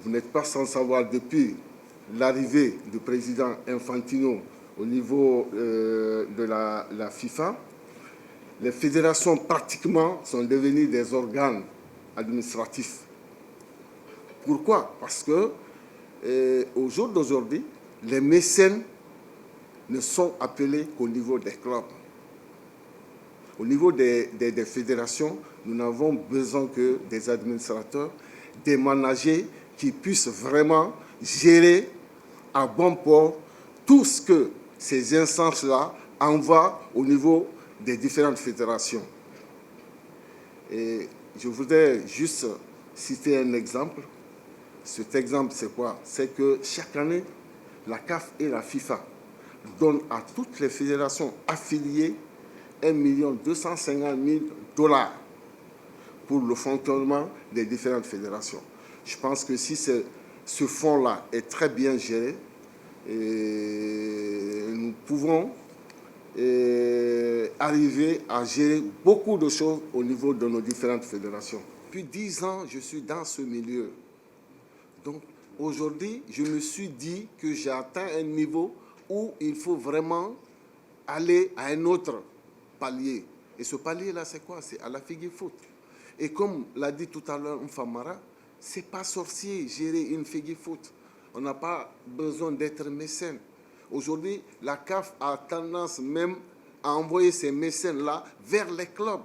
Vous n'êtes pas sans savoir, depuis l'arrivée du président Infantino au niveau de la FIFA, les fédérations pratiquement sont devenues des organes administratifs. Pourquoi? Parce que au jour d'aujourd'hui, les mécènes ne sont appelés qu'au niveau des clubs. Au niveau des fédérations, nous n'avons besoin que des administrateurs, des managers qui puissent vraiment gérer à bon port tout ce que ces instances-là envoient au niveau des différentes fédérations. Et je voudrais juste citer un exemple. Cet exemple, c'est quoi? C'est que chaque année, la CAF et la FIFA donnent à toutes les fédérations affiliées 1 250 000 $ pour le fonctionnement des différentes fédérations. Je pense que si ce fonds-là est très bien géré, nous pouvons arriver à gérer beaucoup de choses au niveau de nos différentes fédérations. Depuis 10 ans, je suis dans ce milieu. Donc aujourd'hui, je me suis dit que j'ai atteint un niveau où il faut vraiment aller à un autre palier. Et ce palier-là, c'est quoi? C'est à la FEGIFOOT. Et comme l'a dit tout à l'heure Mfamara, c'est pas sorcier gérer une FEGIFOOT. On n'a pas besoin d'être mécène. Aujourd'hui, la CAF a tendance même à envoyer ces mécènes-là vers les clubs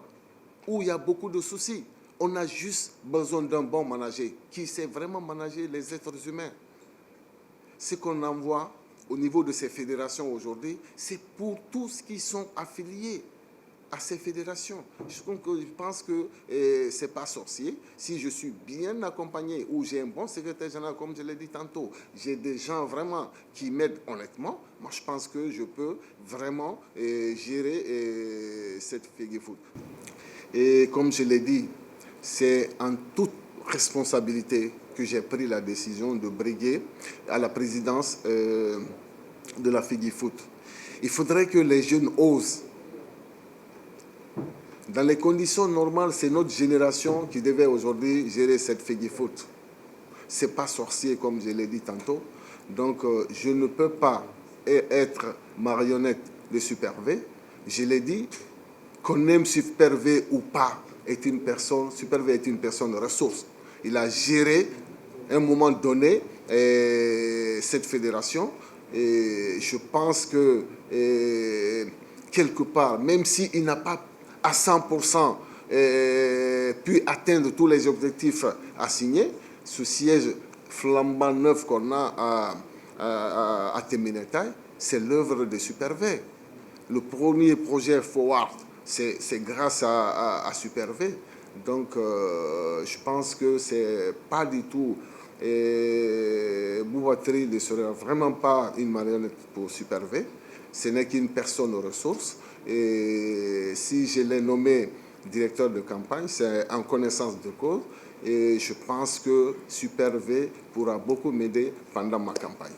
où il y a beaucoup de soucis. On a juste besoin d'un bon manager qui sait vraiment manager les êtres humains. Ce qu'on envoie au niveau de ces fédérations aujourd'hui, c'est pour tous qui sont affiliés à ces fédérations. Je pense que ce n'est pas sorcier. Si je suis bien accompagné ou j'ai un bon secrétaire général, comme je l'ai dit tantôt, j'ai des gens vraiment qui m'aident honnêtement, moi je pense que je peux vraiment gérer cette FEGIFOOT. Et comme je l'ai dit, c'est en toute responsabilité que j'ai pris la décision de briguer à la présidence de la FEGIFOOT. Il faudrait que les jeunes osent. Dans les conditions normales, c'est notre génération qui devait aujourd'hui gérer cette FEGIFOOT. Ce n'est pas sorcier, comme je l'ai dit tantôt. Donc, je ne peux pas être marionnette de Super V. Je l'ai dit, qu'on aime Super V ou pas, Super V est une personne ressource. Il a géré, à un moment donné, cette fédération. Et je pense que, quelque part, même s'il n'a pas à 100% pu atteindre tous les objectifs assignés, ce siège flambant neuf qu'on a à Teminetaï, c'est l'œuvre de Super V. Le premier projet Forward, c'est grâce à Super V. Donc, je pense que c'est pas du tout... Boubatri ne serait vraiment pas une marionnette pour Super V. Ce n'est qu'une personne ressource. Et si je l'ai nommé directeur de campagne, c'est en connaissance de cause. Et je pense que Super V pourra beaucoup m'aider pendant ma campagne.